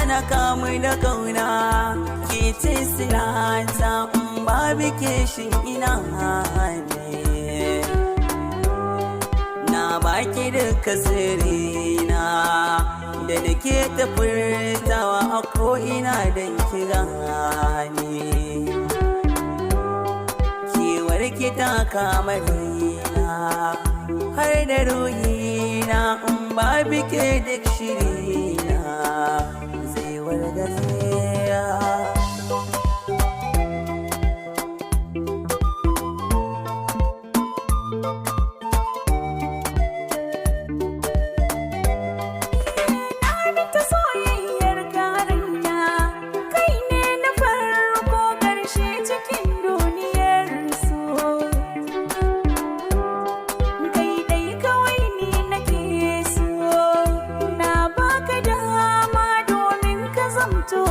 na kamu da kauna ke ce silata babu ke shi ina ne na baki duka sirrina da nake ta furtawa a ko'ina don kira ne kewar ki ta kama raina har da ruhina in babu ke duk shirina zai wargaze. To